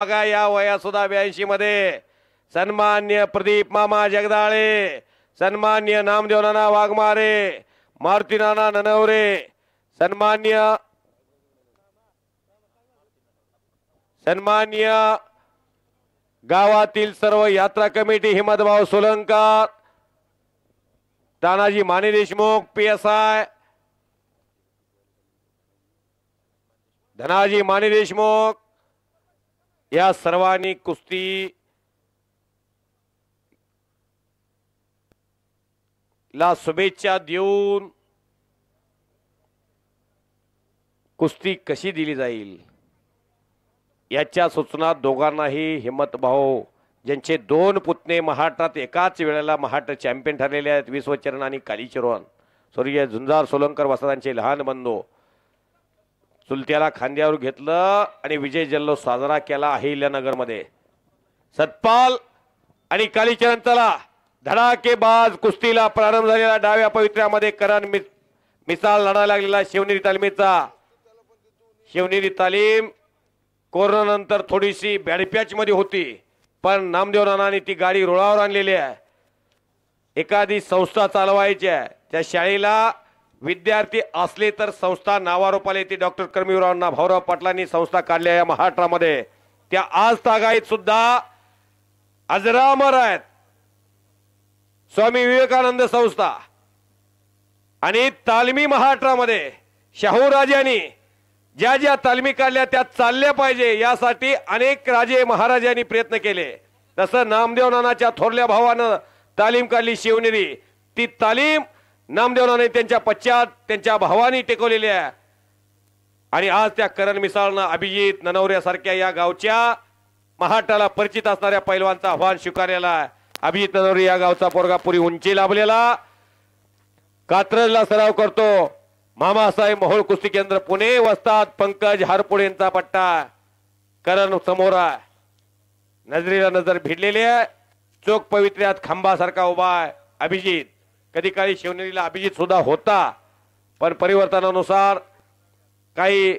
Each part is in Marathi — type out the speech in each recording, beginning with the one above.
बघा या वयात सुद्धा 82 मध्ये सन्मान्य प्रदीप मामा जगदाळे, सन्मान्य नामदेव नाना वाघमारे, मारुती नाना ननवरे, सन्मान्य गावातील सर्व यात्रा कमिटी, हिम्मतभाऊ सोलंकर, तानाजी माने देशमुख PSI, धनाजी माने देशमुख, या सर्वांनी कुस्ती ला शुभेच्छा देऊन कुस्ती कशी दिली जाईल याच्या सूचना दोघांनाही हिम्मत भाऊ, ज्यांचे 2 पुतणे महाराष्ट्रात एकाच वेळेला महाराष्ट्र चॅम्पियन ठरलेले आहेत, विश्वचरण आणि कालीचरण, स्वर्गीय झुंजार सोलंकर वसादांचे लहान बंधू, चुलत्याला खांद्यावर घेतलं आणि विजय जल्लोष साजरा केला अहिल्यानगर मध्ये. सतपाल आणि कालीचरण चला, धडाकेबाज कुस्तीला प्रारंभ झालेला डाव्या पवित्र्यामध्ये करण मिसाल लढा लागलेला शिवनेरी तालमीचा. शिवनेरी तालीम कोरोना नंतर थोडीशी बॅडपॅच मध्ये होती, पण नामदेव नानांनी ती गाडी रुळावर आणलेली आहे. एखादी संस्था चालवायची आहे, त्या शाळेला विद्यार्थी असले तर संस्था नावारूपाला येते. डॉक्टर कर्मवीराव भाऊराव पाटलांनी संस्था काढल्या या महाराष्ट्रामध्ये, त्या आज तागायत सुद्धा अजरामर आहेत. स्वामी विवेकानंद संस्था आणि तालमी महाराष्ट्रामध्ये शाहूराजांनी ज्या ज्या तालमी काढल्या त्या चालल्या पाहिजे यासाठी अनेक राजे महाराजांनी प्रयत्न केले. तसं नामदेव नानाच्या थोरल्या भावानं तालीम काढली शिवनेरी. ती तालीम नामदेव नाना त्यांच्या पश्चात त्यांच्या भावानी टेकवलेली आहे. आणि आज त्या करण मिसाळनं अभिजित ननवऱ्यासारख्या या गावच्या महाराष्ट्राला परिचित असणाऱ्या पैलवानचं आव्हान स्वीकारलेलं आहे. अभिजित ननवरे या गावचा पोरगा पुरी उंची लाभलेला, कात्रजला सराव करतो. मामासाहेब मोहोळ कुस्ती केंद्र पुणे, वस्ताद पंकज हरपुडे यांचा पट्टा. करण समोर आहे, नजरेला नजर भिडलेली आहे, चोख पवित्र्यात खांबासारखा उभा आहे अभिजित. कधी काळी शिवनेरीला अभिजित सुद्धा होता, पण परिवर्तनानुसार काही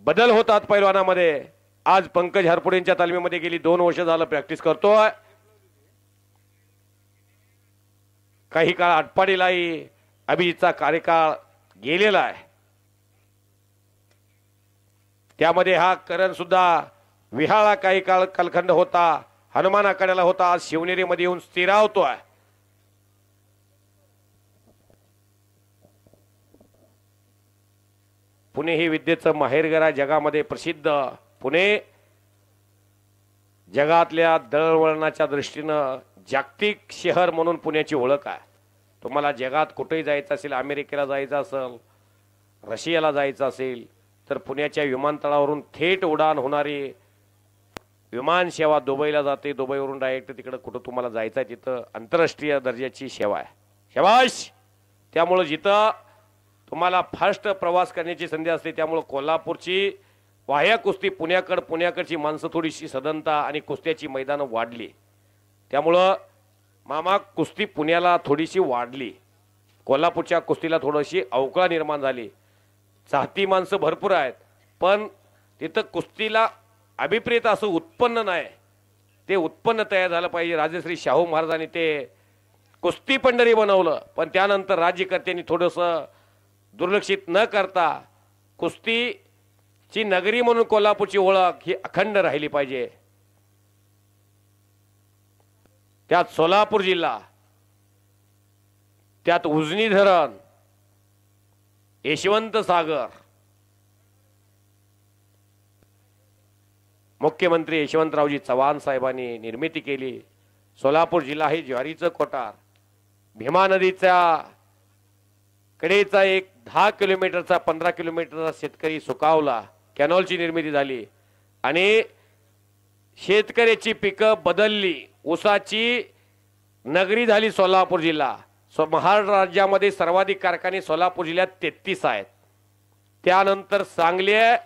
बदल होतात पैलवानामध्ये. आज पंकज हरपुडे यांच्या तालमीमध्ये गेली 2 वर्ष झालं प्रॅक्टिस करतोय. काही काळ आटपाडीलाही अभिजितचा कार्यकाळ गेलेला आहे. त्यामध्ये हा करण सुद्धा विहाळा काही काळ कालखंड होता, हनुमानाकड्याला होता, आज शिवनेरीमध्ये येऊन स्थिरावतोय. पुणे ही विद्येचं माहेरघर आहे, जगामध्ये प्रसिद्ध. पुणे जगातल्या दळणवळणाच्या दृष्टीनं जागतिक शहर म्हणून पुण्याची ओळख आहे. तुम्हाला जगात कुठेही जायचं असेल, अमेरिकेला जायचं असेल, रशियाला जायचं असेल, तर पुण्याच्या विमानतळावरून थेट उड्डाण होणारी विमान सेवा दुबईला जाते. दुबईवरून डायरेक्ट तिकडे कुठं तुम्हाला जायचं आहे तिथं आंतरराष्ट्रीय दर्जाची सेवा आहे. शाबाश. त्यामुळे जिथं तुम्हाला फास्ट प्रवास करण्याची संधी असते, त्यामुळे कोल्हापूरची वाह्या कुस्ती पुण्याकडची माणसं थोडीशी सदनता आणि कुस्त्याची मैदानं वाढली. त्यामुळं मामा कुस्ती पुण्याला थोडीशी वाढली, कोल्हापूरच्या कुस्तीला थोडीशी अवकळा निर्माण झाली. चाहती माणसं भरपूर आहेत, पण तिथं कुस्तीला अभिप्रेत असं उत्पन्न नाही. ते उत्पन्न तयार झालं पाहिजे. राजश्री शाहू महाराजांनी ते कुस्ती पंढरी बनवलं, पण त्यानंतर राज्यकर्त्यांनी थोडंसं दुर्लक्षित न करता कुस्तीची नगरी म्हणून कोल्हापूरची ओळख ही अखंड राहिली पाहिजे. त्यात सोलापूर जिल्हा, त्यात उजनी धरण, यशवंत सागर, मुख्यमंत्री यशवंतरावजी चव्हाण साहेबांनी निर्मिती केली. सोलापूर जिल्हा हे ज्वारीचं कोठार, भीमा नदीच्या कडेचा एक 10 किलोमीटरचा 15 किलोमीटरचा शेतकरी सुकावला, कॅनॉलची निर्मिती झाली आणि शेतकऱ्याची पिकं बदलली. ऊसाची नगरी झाली सोलापूर जिल्हा. महाराष्ट्र राज्यामध्ये सर्वाधिक कारखाने सोलापूर जिल्ह्यात 33 आहेत. त्यानंतर सांगली आहे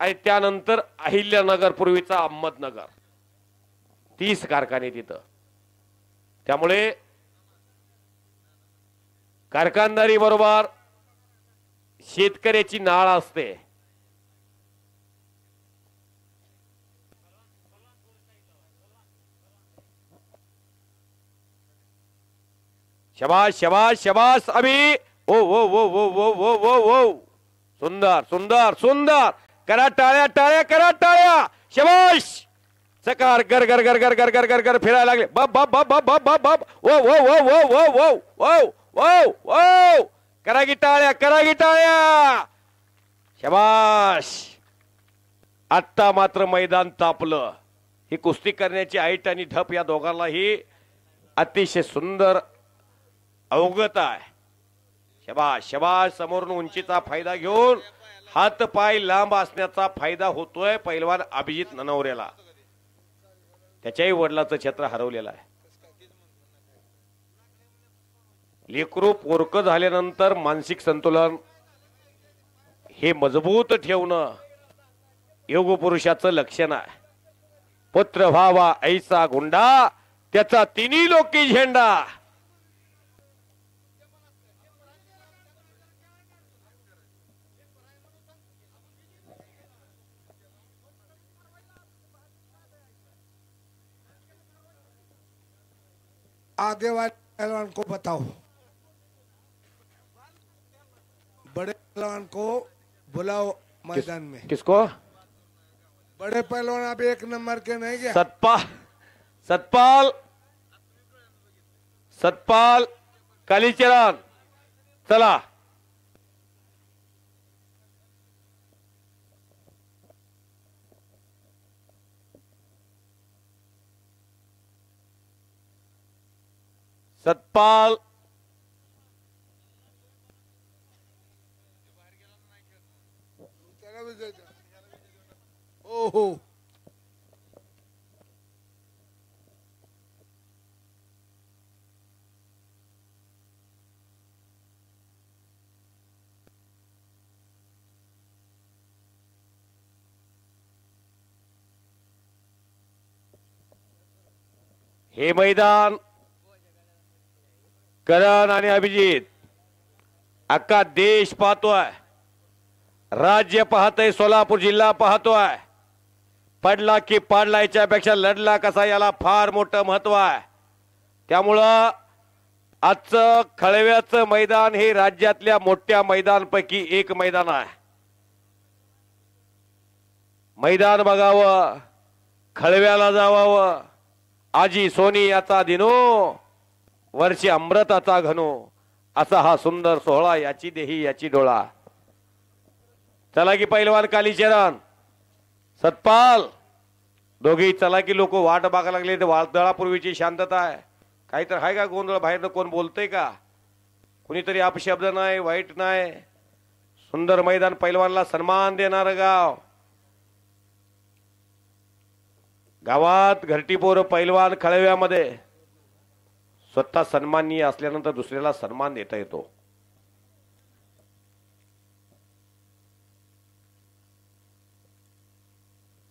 आणि त्यानंतर अहिल्यानगर, पूर्वीचा अहमदनगर, 30 कारखाने तिथं. त्यामुळे कारखानदारी बरोबर शेतकऱ्याची नाळ असते. शबाश शबाश शबाश अभि ओ ओ ओ ओ ओ ओ ओ ओ सुंदर सुंदर सुंदर करा टाळ्या टाळ्या करा टाळ्या शबाश सकार गर गर गर गर गर गर गर गर फिरायला लागले बब बब बब बब बब बब बब ओ ओ ओ ओ ओ ओ ओ ओ ओ करा की टाळ्या शबाश आत्ता मात्र मैदान तापलं ही कुस्ती करण्याची ऐट आणि ढप या दोघांनाही अतिशय सुंदर अवगत आहे शबाश शबाश समोरून उंचीचा फायदा घेऊन हात पाय लांब असण्याचा फायदा होतोय पैलवान अभिजित ननवरेला त्याच्याही वडिलाचं छत्र हरवलेलं आहे लेकरू पोरक झाल्यानंतर मानसिक संतुलन हे मजबूत ठेवणं योग पुरुषाचं लक्षण आहे पुत्र व्हावा ऐसा गुंडा त्याचा तिन्ही लोकी झेंडा आगे वाले पहलवान को बताओ बड़े पहलवान को बुलाओ मैदान में किसको बड़े पहलवान अभी एक नंबर के नहीं गया सतपाल सतपाल कालीचरण चला सतपाल ओहो हे मैदान करण आणि अभिजित अख्खा देश पाहतोय राज्य पाहतोय सोलापूर जिल्हा पाहतोय पडला की पाडला याच्यापेक्षा लढला कसा याला फार मोठं महत्व आहे त्यामुळं आजचं खळव्याचं मैदान हे राज्यातल्या मोठ्या मैदानपैकी एक मैदान आहे मैदान बघावं खळव्याला जावावं आजी सोनी याचा दिनो वर्षी अमृताचा घनो असा हा सुंदर सोहळा याची देही याची डोळा चला की पैलवान कालीचरण सतपाल दोघेही चला की लोक वाट बघायला लागले तर वादळापूर्वीची शांतता आहे काहीतरी आहे का गोंधळ बाहेर कोण बोलतंय का कुणीतरी अपशब्द नाही वाईट नाही सुंदर मैदान पैलवानला सन्मान देणारं गाव गावात घरटी पोरं पैलवान खळव्यामध्ये स्वतः सन्माननीय असल्यानंतर दुसऱ्याला सन्मान देता येतो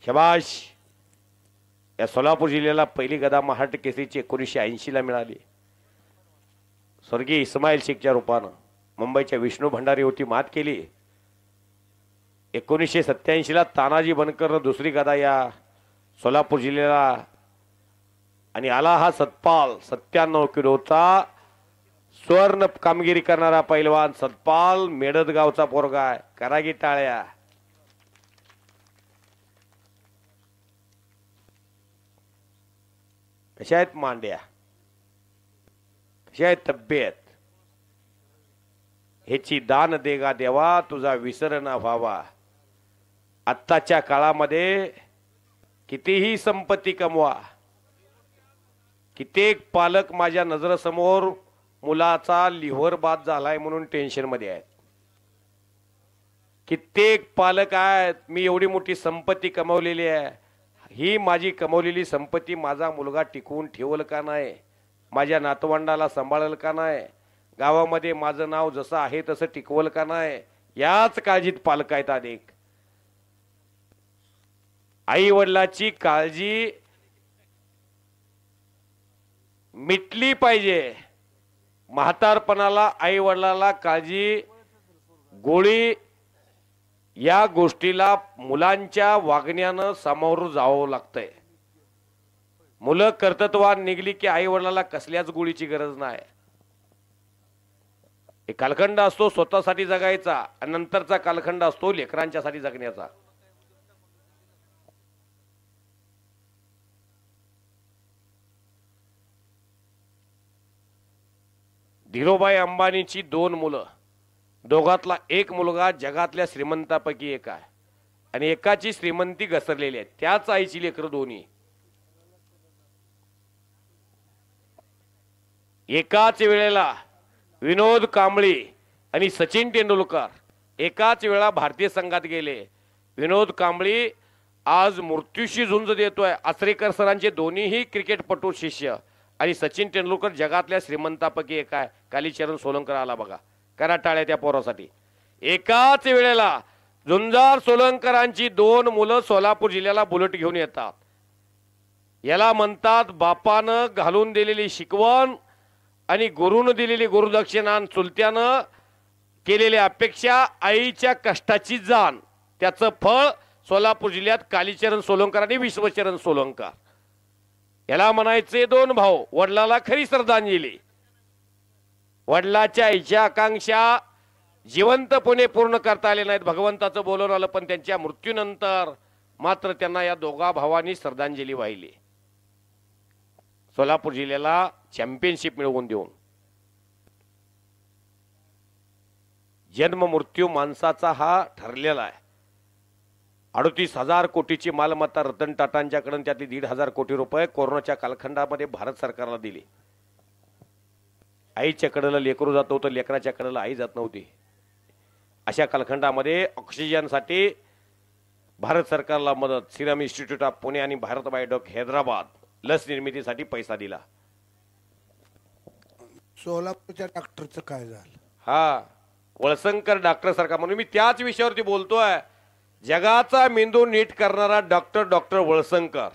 शबाश या सोलापूर जिल्ह्याला पहिली गदा महाराष्ट्र केसरीची 1980 ला मिळाली स्वर्गीय इस्माईल शेखच्या रूपानं मुंबईच्या विष्णू भंडारीवरती मात केली 1987 ला तानाजी बनकर दुसरी गदा या सोलापूर जिल्ह्याला आणि आला हा सतपाल 97 किलोचा स्वर्ण कामगिरी करणारा पैलवान सतपाल मेडद गावचा पोरगा आहे करागी टाळ्या कशा आहेत मांड्या कशा आहेत तब्येत ह्याची दान देगा देवा तुझा विसर ना व्हावा आत्ताच्या काळामध्ये कितीही संपत्ती कमवा कित्येक पालक माझ्या नजरेसमोर मुलाचा लिव्हर बाद झालाय म्हणून टेन्शन मध्ये आहेत कित्येक पालक आहेत मी एवढी मोठी संपत्ती कमवलेली आहे ही माझी कमवलेली संपत्ती माझा मुलगा टिकवून ठेवल का नाही माझ्या नातवंडाला सांभाळल का नाही गावामध्ये माझं नाव जसं आहे तसं टिकवल का नाही याच काळजीत पालक आहेत अनेक आई वडिलाची काळजी मिटली पाहिजे म्हातारपणाला आई वडिलाला काळजी गोळी या गोष्टीला मुलांच्या वागण्यानं सामोरं जावं लागतंय मुलं कर्तृत्वान निघली की आई वडिलाला कसल्याच गोळीची गरज नाही एक कालखंड असतो स्वतःसाठी जगायचा आणि नंतरचा कालखंड असतो लेकरांच्यासाठी जगण्याचा. धीरूभाई अंबानीची 2 मुलं, दोघातला एक मुलगा जगातल्या श्रीमंतापैकी एक आहे आणि एकाची श्रीमंती घसरलेली आहे. त्याच आईची लेकरं दोन्ही. एकाच वेळेला विनोद कांबळी आणि सचिन तेंडुलकर एकाच वेळा भारतीय संघात गेले. विनोद कांबळी आज मृत्यूशी झुंज देतोय. आचरेकर सरांचे दोन्हीही क्रिकेटपटू शिष्य आणि सचिन तेंडुलकर जगातल्या श्रीमंतापैकी एक आहे. कालीचरण सोलंकर आला बघा, करा टाळ्या त्या पोरासाठी. एकाच वेळेला झुंजार सोलंकरांची 2 मुलं सोलापूर जिल्ह्याला बुलेट घेऊन येतात. याला म्हणतात बापानं घालून दिलेली शिकवण आणि गुरुनं दिलेली गुरुदक्षिणा, चुलत्यानं केलेली अपेक्षा, आईच्या कष्टाची जाण, त्याचं फळ सोलापूर जिल्ह्यात कालीचरण सोलंकर आणि विश्वचरण सोलंकर. याला म्हणायचे 2 भाऊ. वडिलाला खरी श्रद्धांजली. वडिलाच्या आईच्या आकांक्षा जिवंतपणे पूर्ण करता आले नाहीत. भगवंताचं बोलवून आलं, पण त्यांच्या मृत्यूनंतर मात्र त्यांना या दोघा भावांनी श्रद्धांजली वाहिली. सोलापूर जिल्ह्याला चॅम्पियनशिप मिळवून देऊन. जन्म मृत्यू माणसाचा हा ठरलेला आहे. 38,000 कोटीची मालमत्ता रतन टाटांच्याकडून, त्यातली 1,500 कोटी रुपये कोरोनाच्या कालखंडामध्ये भारत सरकारला दिली. आईच्या कडेला लेकरू जात होतं, लेकराच्या कडेला आई जात नव्हती. अशा कालखंडामध्ये ऑक्सिजनसाठी भारत सरकारला मदत. सिरम इन्स्टिट्यूट ऑफ पुणे आणि भारत बायोटेक हैदराबाद लस निर्मितीसाठी पैसा दिला. सोलापूरच्या डॉक्टरचं काय झालं? हा वळसंकर डॉक्टर सरकार म्हणून मी त्याच विषयावरती बोलतोय. जगाचा मेंदू नीट करणारा डॉक्टर वळसंकर.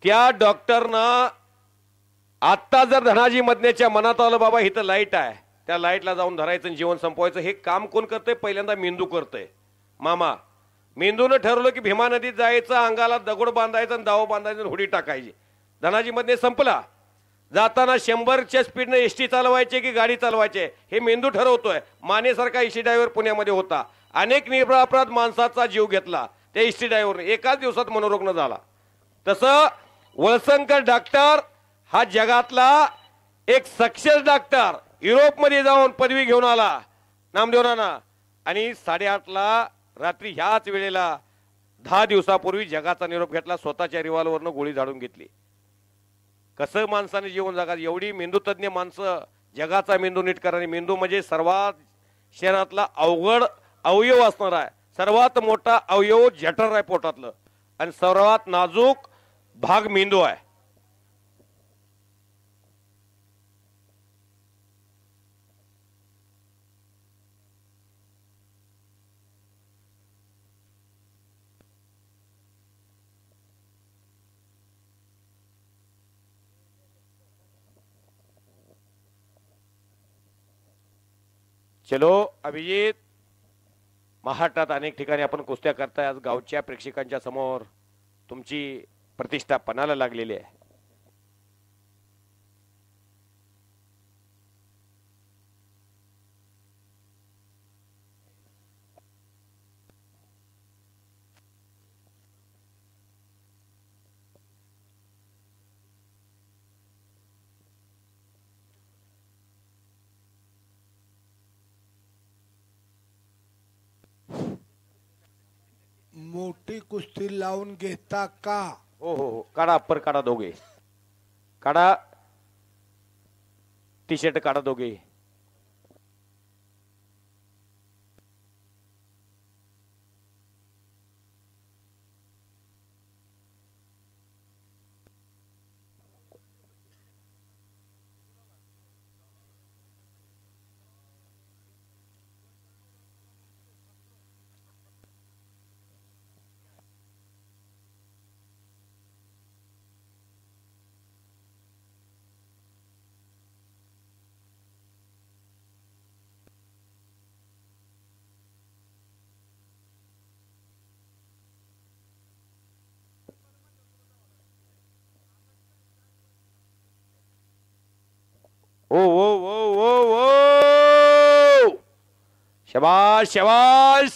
त्या डॉक्टरनं आत्ता जर धनाजी मदनेच्या मनात आलं बाबा इथं लाईट आहे, त्या लाईटला जाऊन धरायचं जीवन संपवायचं, हे काम कोण करतंय? पहिल्यांदा मेंदू करतंय. मामा मेंदूनं ठरवलं की भीमा नदीत जायचं, अंगाला दगड बांधायचं आणि दाव बांधायचं, हुडी टाकायची. धनाजी मदने संपला. जाताना 100च्या स्पीडनं एसटी चालवायचे की गाडी चालवायचे हे मेंदू ठरवतोय. मानेसारखा एसटी ड्रायव्हर पुण्यामध्ये होता, अनेक निरपराध माणसाचा जीव घेतला त्या एसटी ड्रायव्हरने, एकाच दिवसात मनोरुग्ण झाला. तसं वळसंकर डॉक्टर हा जगातला एक सक्सेस डॉक्टर. युरोपमध्ये जाऊन पदवी घेऊन आला नामदेवराना, आणि 8:30ला रात्री ह्याच वेळेला 10 दिवसापूर्वी जगाचा निरोप घेतला. स्वतःच्या रिव्हॉल्वरनं गोळी झाडून घेतली. कसं माणसाने जीवन जगात? एवढी मेंदू तज्ञ माणसं. जगाचा मेंदू नीट करणारी. मेंदू म्हणजे सर्वात शरीरातला अवघड अवयव असणार आहे. सर्वात मोठा अवयव जठर आहे पोटातलं, आणि सर्वात नाजूक भाग मेंदू आहे. चलो अभिजित, महाराष्ट्रात अनेक ठिकाणी आपण कुस्त्या करताय. आज गावच्या प्रेक्षकांच्या समोर तुमची प्रतिष्ठा पणाला लागलेली आहे. मोठी कुस्ती लावून घेता का? हो हो हो, काढा अप्पर, काढा दोघे, काढा टी शर्ट, काढा दोघे. ओ ओ ओ ओ शबाश शबाश.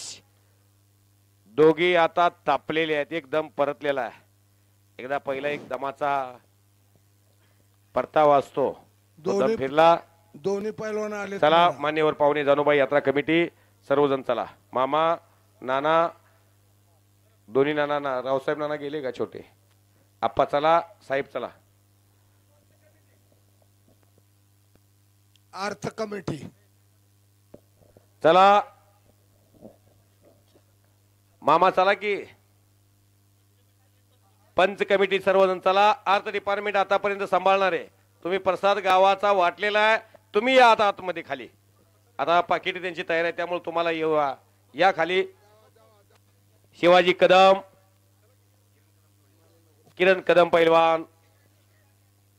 दोघी आता तापलेले आहेत. एक दम परतलेला आहे. एकदा पहिला एक दमाचा परतावा असतो. तो दम फिरला. दोन्ही पैलवान आले. चला मान्यवर पाहुणे, जानूबाई यात्रा कमिटी सर्वजण चला. मामा नाना दोन्ही नाना रावसाहेब नाना गेले का छोटे आप्पा? चला साहेब चला. अर्थ कमिटी चला मामा चला की. पंच कमिटी सर्वजण चला. अर्थ डिपार्टमेंट आतापर्यंत सांभाळणार आहे. तुम्ही प्रसाद गावाचा वाटलेला आहे. तुम्ही या आता आतमध्ये खाली. आता पाकिटी त्यांची तयार आहे त्यामुळे तुम्हाला या खाली. शिवाजी कदम, किरण कदम पैलवान,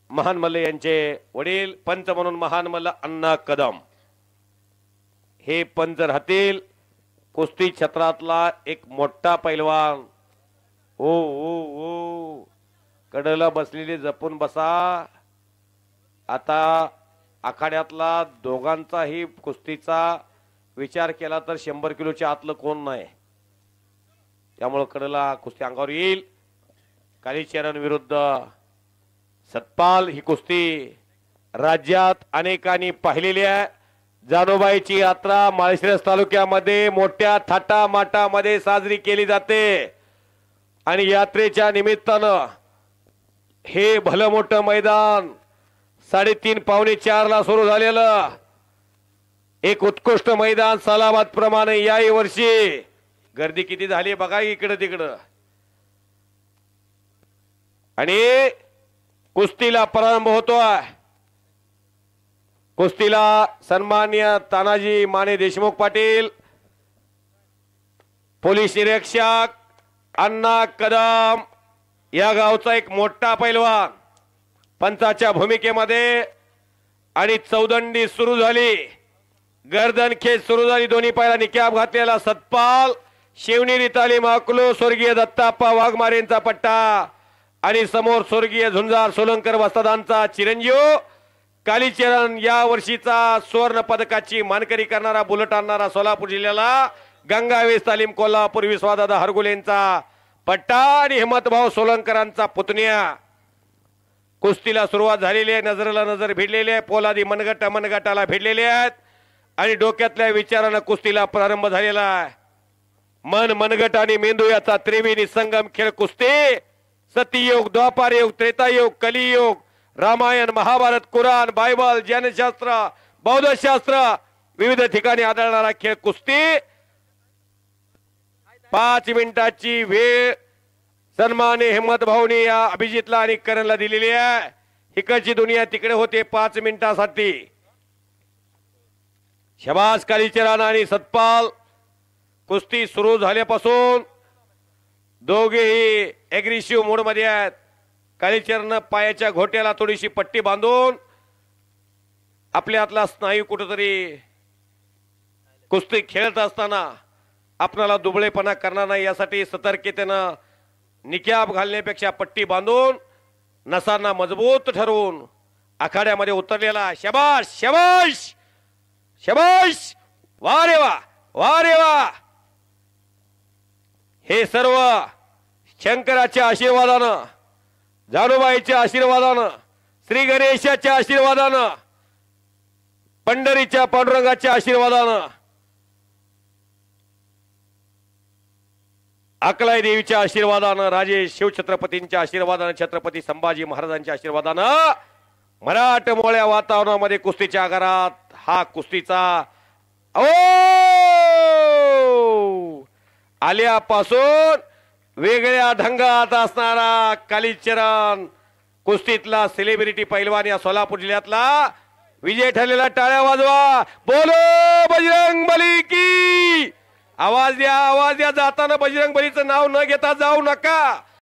महान मल्ल यांचे वडील पंच म्हणून महान मल्ल अण्णा कदम हे पंच राहतील. कुस्ती क्षेत्रातला एक मोठा पैलवान. ओ ओ ओ कडला बसलेले जपून बसा. आता आखाड्यातला दोघांचाही कुस्तीचा विचार केला तर 100 किलोच्या आतलं कोण नाही. त्यामुळे कडला कुस्ती अंगावर येईल. कालीचरण विरुद्ध सतपाल ही कुस्ती राज्यात अनेकांनी पाहिलेली आहे. जानूबाईची यात्रा माळशिरस तालुक्यामध्ये मोठ्या थाटामाटामध्ये साजरी केली जाते आणि यात्रेच्या निमित्तानं हे भलं मोठं मैदान 3:30 पावणे 4 ला सुरू झालेलं एक उत्कृष्ट मैदान सालाबाद प्रमाणे याही वर्षी गर्दी किती झाली बघा इकडं तिकडं. आणि कुस्तीला प्रारंभ होतोय. कुस्तीला सन्माननीय तानाजी माने देशमुख पाटील, पोलीस निरीक्षक अण्णा कदम या गावचा एक मोठा पैलवान पंचाच्या भूमिकेमध्ये. आणि चौदंडी सुरू झाली. गर्दन खेच सुरू झाली. दोन्ही पायाला निकाब घातलेला सतपाल, शिवनेरी तालीम अकलो स्वर्गीय दत्ताप्पा वाघमारेंचा पट्टा आणि समोर स्वर्गीय झुंजार सोलंकर वस्तादांचा चिरंजीव कालीचरण या वर्षीचा सुवर्ण पदकाची मानकरी करणारा बुलट आणणारा सोलापूर जिल्ह्याला गंगावेस तालीम कोल्हापूर विश्वादादा हरगुलेंचा पट्टा आणि हिम्मतभाऊ सोलंकरांचा पुतण्या. कुस्तीला सुरुवात झालेली आहे. नजरेला नजर भिडलेली आहे. पोलादी मनगटाला भिडलेले आहेत आणि डोक्यातल्या विचारानं कुस्तीला प्रारंभ झालेला आहे. मन मनगट आणि मेंदू याचा त्रिवेणी संगम खेळ कुस्ती. सत्ययुग, द्वापारयुग, त्रेतायुग, कलियुग, रामायण, महाभारत, कुराण, बायबल, ज्ञानशास्त्र, बौद्धशास्त्र विविध ठिकाणी आढळणारा खेळ कुस्ती. 5 मिनिटाची वेळ सन्माने हिम्मत भाऊनी या अभिजितला आणि करणला दिलेली आहे. इकडची दुनिया तिकडे होते 5 मिनिटासाठी. शबास कालीचरण आणि सतपाल. कुस्ती सुरू झाल्यापासून दोघेही एग्रेसिव्ह मोड मध्ये आहेत. कालीचरण पायाच्या घोट्याला थोडीशी पट्टी बांधून आपल्या आतला स्नायू कुठेतरी कुस्ती खेळत असताना आपणाला दुबळेपणा करणार नाही यासाठी सतर्कतेनं निकाब घालण्यापेक्षा पट्टी बांधून नसांना मजबूत ठरवून आखाड्यामध्ये उतरलेला. शबाश शबाश शबाश. वा रे वा, वा रे वा. हे सर्व शंकराच्या आशीर्वादानं, जानूबाईच्या आशीर्वादानं, श्री गणेशाच्या आशीर्वादानं, पंढरीच्या पांडुरंगाच्या आशीर्वादानं, अकलाई देवीच्या आशीर्वादानं, राजे शिवछत्रपतींच्या आशीर्वादानं, छत्रपती संभाजी महाराजांच्या आशीर्वादानं मराठमोळ्या वातावरणामध्ये कुस्तीच्या आगारात हा कुस्तीचा आल्यापासून वेगळ्या ढंगात असणारा कालीचरण कुस्तीतला सेलिब्रिटी पैलवान या सोलापूर जिल्ह्यातला विजय ठरलेला. टाळ्या वाजवा. बोलो बजरंग बली की. आवाज द्या, आवाज द्या. जाताना बजरंग बलीचं नाव न घेता जाऊ नका.